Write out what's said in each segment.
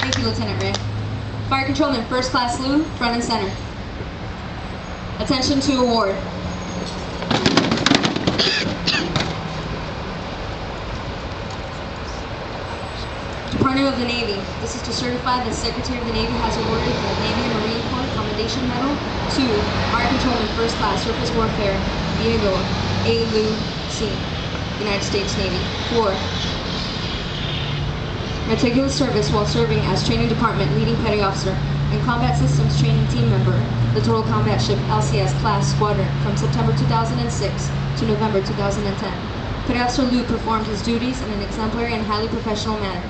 Thank you, Lieutenant Ray. Fire Controlman First Class Lou, front and center. Attention to award. Department of the Navy. This is to certify that the Secretary of the Navy has awarded the Navy and Marine Corps Commendation Medal to Fire Controlman First Class Surface Warfare Diego A. Lou C., United States Navy, for meticulous service while serving as Training Department Leading Petty Officer and Combat Systems Training Team Member, the Total Combat Ship LCS Class Squadron from September 2006 to November 2010. Petty Officer Lou performed his duties in an exemplary and highly professional manner.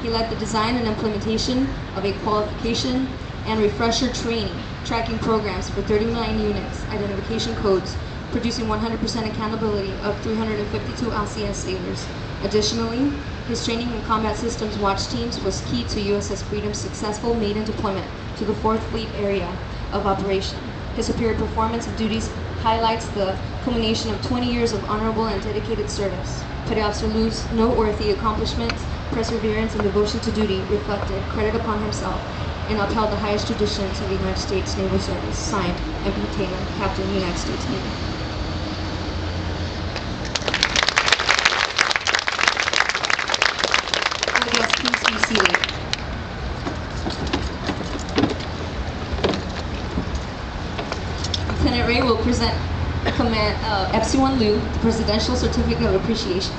He led the design and implementation of a qualification and refresher training, tracking programs for 39 units, identification codes, producing 100% accountability of 352 LCS sailors. Additionally, his training in combat systems watch teams was key to USS Freedom's successful maiden deployment to the 4th Fleet area of operation. His superior performance of duties highlights the culmination of 20 years of honorable and dedicated service. Petty Officer Lou's noteworthy accomplishments, perseverance, and devotion to duty reflected credit upon himself and upheld the highest traditions of the United States Naval Service. Signed, M.P. Taylor, Captain, United States Navy. Yes, please be seated. Lieutenant Ray will present FC1 Lou, the Presidential Certificate of Appreciation.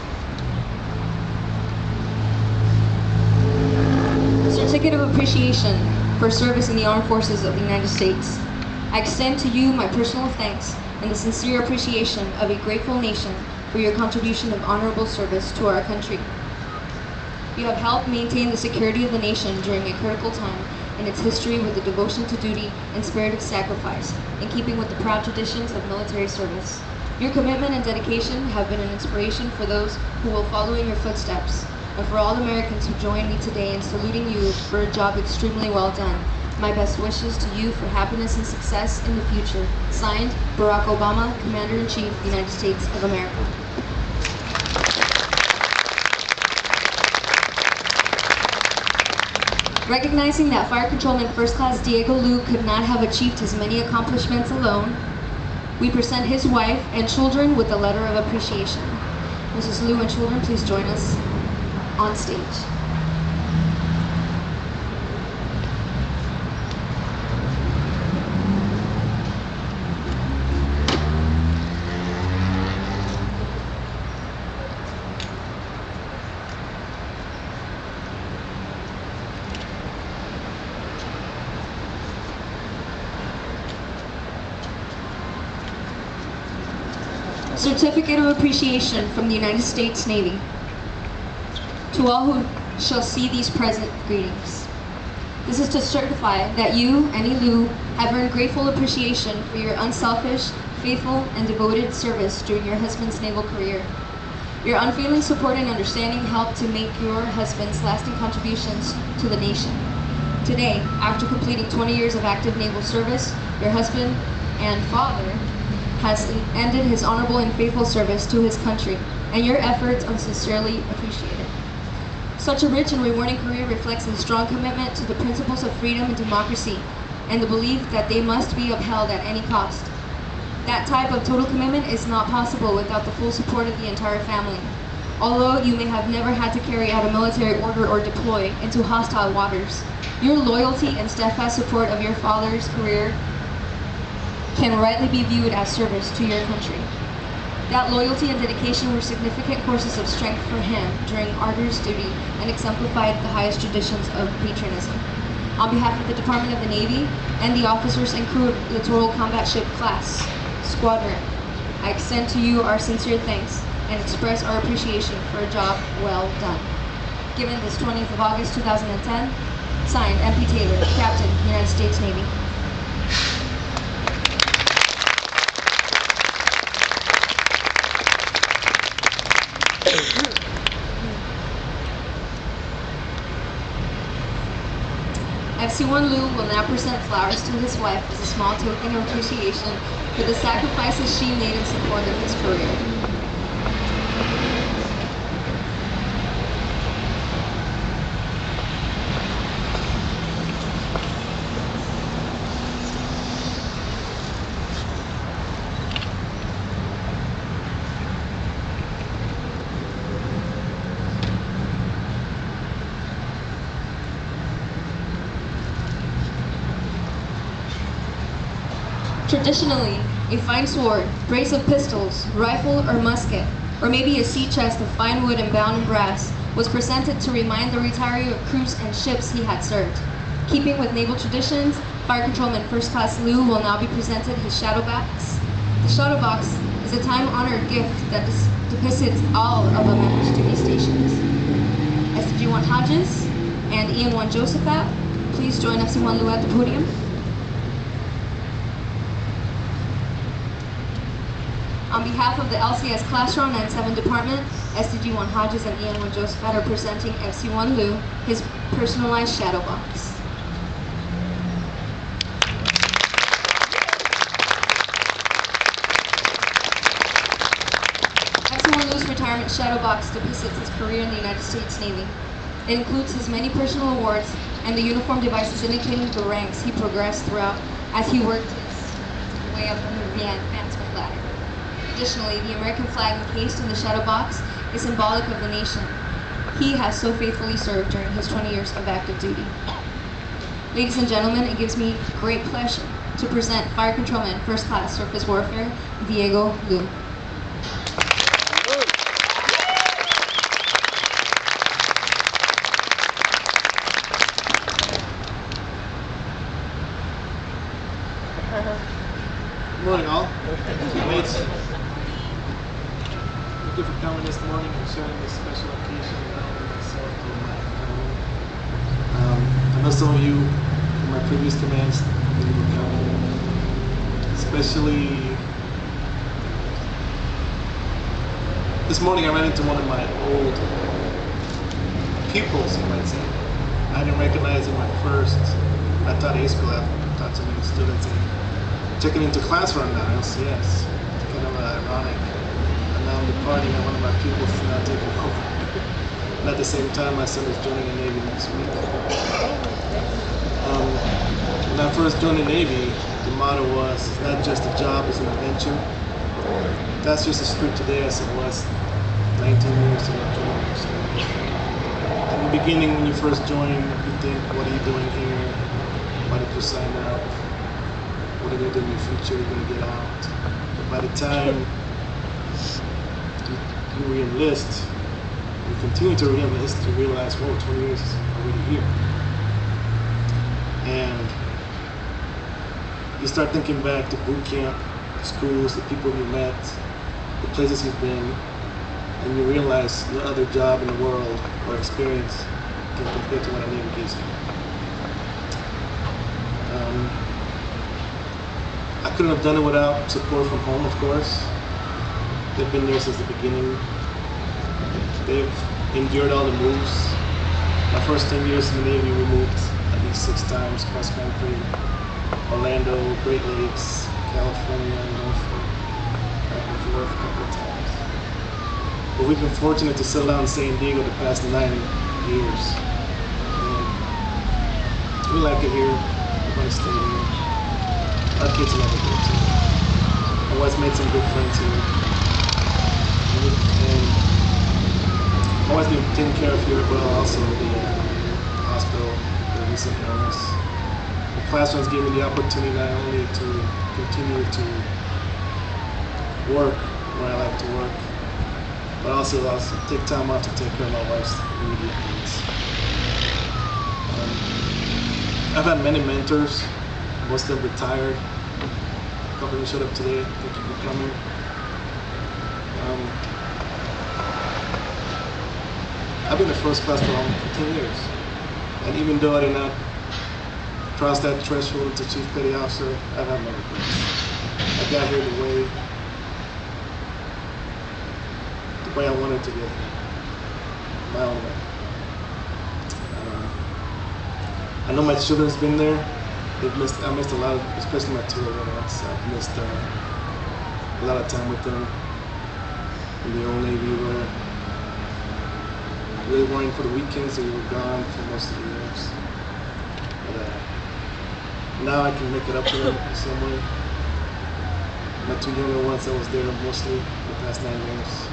Certificate of Appreciation for service in the Armed Forces of the United States. I extend to you my personal thanks and the sincere appreciation of a grateful nation for your contribution of honorable service to our country. You have helped maintain the security of the nation during a critical time in its history with a devotion to duty and spirit of sacrifice, in keeping with the proud traditions of military service. Your commitment and dedication have been an inspiration for those who will follow in your footsteps, and for all Americans who join me today in saluting you for a job extremely well done. My best wishes to you for happiness and success in the future. Signed, Barack Obama, Commander-in-Chief, United States of America. Recognizing that Fire Controlman First Class Diego Lou could not have achieved his many accomplishments alone, we present his wife and children with a letter of appreciation. Mrs. Lou and children, please join us on stage. Certificate of Appreciation from the United States Navy. To all who shall see these present, greetings. This is to certify that you, Annie Lou, have earned grateful appreciation for your unselfish, faithful, and devoted service during your husband's naval career. Your unfailing support and understanding helped to make your husband's lasting contributions to the nation. Today, after completing 20 years of active naval service, your husband and father has ended his honorable and faithful service to his country, and your efforts are sincerely appreciated. Such a rich and rewarding career reflects a strong commitment to the principles of freedom and democracy, and the belief that they must be upheld at any cost. That type of total commitment is not possible without the full support of the entire family. Although you may have never had to carry out a military order or deploy into hostile waters, your loyalty and steadfast support of your father's career can rightly be viewed as service to your country. That loyalty and dedication were significant courses of strength for him during arduous duty and exemplified the highest traditions of patriotism. On behalf of the Department of the Navy and the officers and crew of the Total Combat Ship Class Squadron, I extend to you our sincere thanks and express our appreciation for a job well done. Given this 20th of August 2010, signed, M.P. Taylor, Captain, United States Navy. FC1 Lou will now present flowers to his wife as a small token of appreciation for the sacrifices she made in support of his career. Additionally, a fine sword, brace of pistols, rifle or musket, or maybe a sea chest of fine wood and bound in brass, was presented to remind the retiree of crews and ships he had served. Keeping with naval traditions, Fire Controlman First Class Lou will now be presented his shadow box. The shadow box is a time-honored gift that depicts all of the members' duty stations. SDG-1 Hodges and EN-1 Josephat, please join FC-1 Lou at the podium. On behalf of the LCS Classroom 97 Department, SDG-1 Hodges and EN-1 Josephat are presenting FC-1 Lou his personalized shadow box. FC-1 Lou's retirement shadow box depicts his career in the United States Navy. It includes his many personal awards and the uniform devices indicating the ranks he progressed throughout as he worked his way up the advancement ladder. Additionally, the American flag encased in the shadow box is symbolic of the nation he has so faithfully served during his 20 years of active duty. Ladies and gentlemen, it gives me great pleasure to present Fire Controlman First Class Surface Warfare, Diego Lou. Good morning, all. Mates, thank you for coming this morning and sharing this special occasion with myself and my family. I know some of you in my previous commands didn't even come, especially this morning. I ran into one of my old pupils, you might say. I didn't recognize him at first. I taught A school. I taught so many students. Checking into class run now, LCS. Kind of ironic. And now I'm departing and one of my pupils is now taking over. And at the same time, my son is joining the Navy next week. When I first joined the Navy, the motto was, it's not just a job, it's an adventure. That's just as true today as it was 19 years ago, 20 years ago. In the beginning, when you first join, you think, what are you doing here? Why did you sign up? What are you going to do in your future? You're going to get out. But by the time you re-enlist, you continue to re-enlist, you realize, whoa, 20 years is already here. And you start thinking back to boot camp, schools, the people you met, the places you've been, and you realize no other job in the world or experience can compare to what a Navy gives you. I couldn't have done it without support from home, of course. They've been there since the beginning. They've endured all the moves. My first 10 years in the Navy, we moved at least 6 times cross country. Orlando, Great Lakes, California, Norfolk, back and forth a couple of times. But we've been fortunate to settle down in San Diego the past 9 years. And we like it here. We're going to stay here. Our kids love it here too. My wife's made some good friends here. And my wife's been taken care of here, but also the hospital, the recent illness. The classrooms gave me the opportunity not only to continue to work where I like to work, but also take time out to take care of my wife's immediate needs. I've had many mentors. Most of them retired. A couple of them showed up today. Thank you for coming. I've been the first class for 10 years. And even though I did not cross that threshold to Chief Petty Officer, I've had no regrets. I got here the way I wanted to get here. My own way. I know my children's been there. I missed a lot of, especially my 2 older ones. I've missed a lot of time with them in the old Navy where we weren't for the weekends, and we were gone for most of the years. But now I can make it up to them in some way. My 2 younger ones, I was there mostly the past 9 years.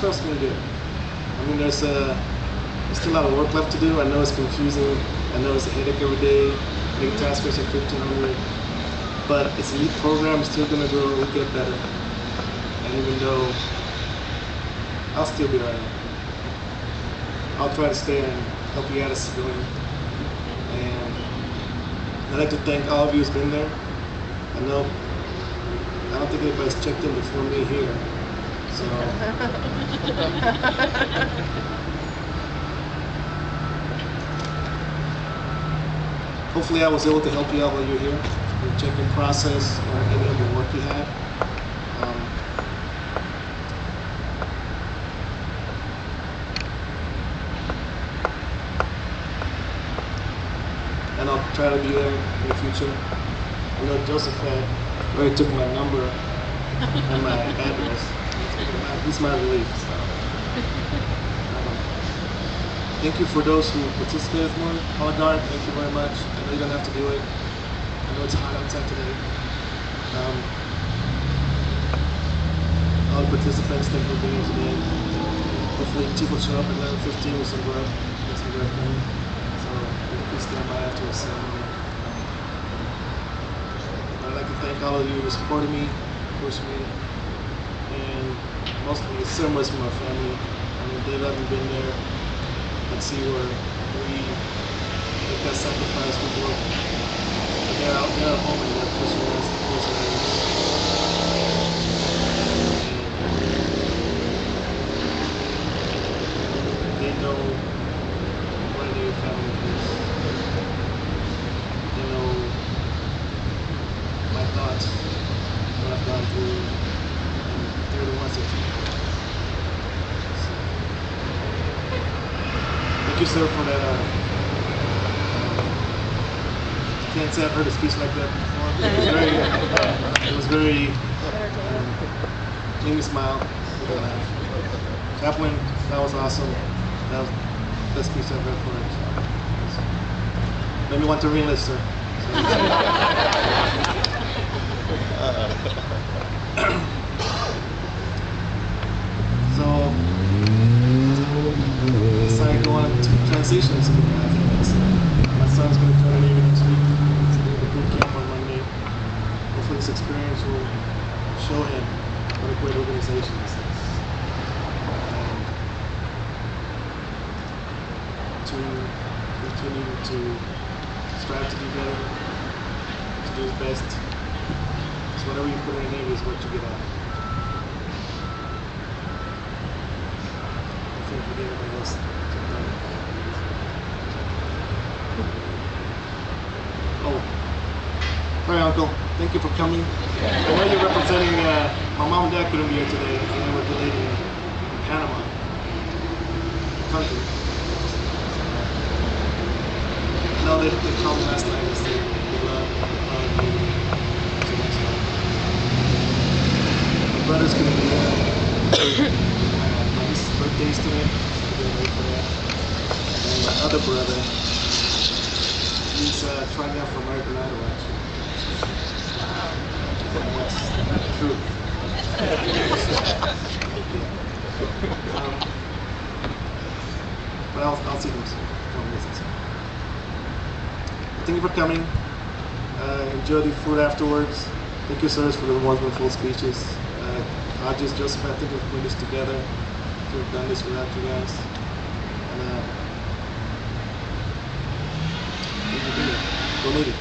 trust me, good. I mean, there's still a lot of work left to do. I know it's confusing. I know it's a headache every day. Big task force at 1,500. But it's an elite program. It's still going to grow. We'll get better. And even though I'll still be right. I'll try to stay and help you out as a civilian. And I'd like to thank all of you who's been there. I know I don't think anybody's checked in before me here. So hopefully I was able to help you out while you're here. The check-in process or any of the work you had. And I'll try to be there in the future. I know Joseph already took my number and my address. He's my relief. So. Thank you for those who participated this morning. Hologuard, thank you very much. I know you don't have to do it. I know it's hot outside today. All the participants, thank you for being here today. Hopefully Chief will show up at 11:15 with some grub. Get some grub done. So please stand by after the ceremony. I'd like to thank all of you who supported me, pushed me, and mostly the ceremonies from my family. I mean, they haven't been there. Let's see where we make that sacrifice with work. But they're out there at home and they're pushing us to close our eyes. They know what their family is. They know my thoughts, what I've gone through, and they're the ones that keep me. Thank you, sir, for that. Can't say I've heard a speech like that before. It was very made me smile. Chaplain, that was awesome. That was the best speech I've heard for it. So, made me want to re-enlist, sir. So I go on to transitions. My son's going to turn Navy next week. He's doing the boot camp on Monday. Hopefully this experience will show him what a great organization this is. To continue to strive to do better, to do his best. So whatever you put in the Navy is what you get out. I think we get everybody else. Oh, sorry, Uncle. Thank you for coming. I know you're representing. My mom and dad couldn't be here today, and they were delayed in Panama, country. No, they called me last night and said they love you so much. My brothers couldn't be here. My niece's birthday is today, so I'm getting ready for that. And my other brother, he's trying out for American Idol, actually. That's true. But I'll see them soon. Come visit soon. Thank you for coming. Enjoy the food afterwards. Thank you, sirs, for the wonderful speeches. Joseph, I think we've put this together to have done this without you guys. And go Navy.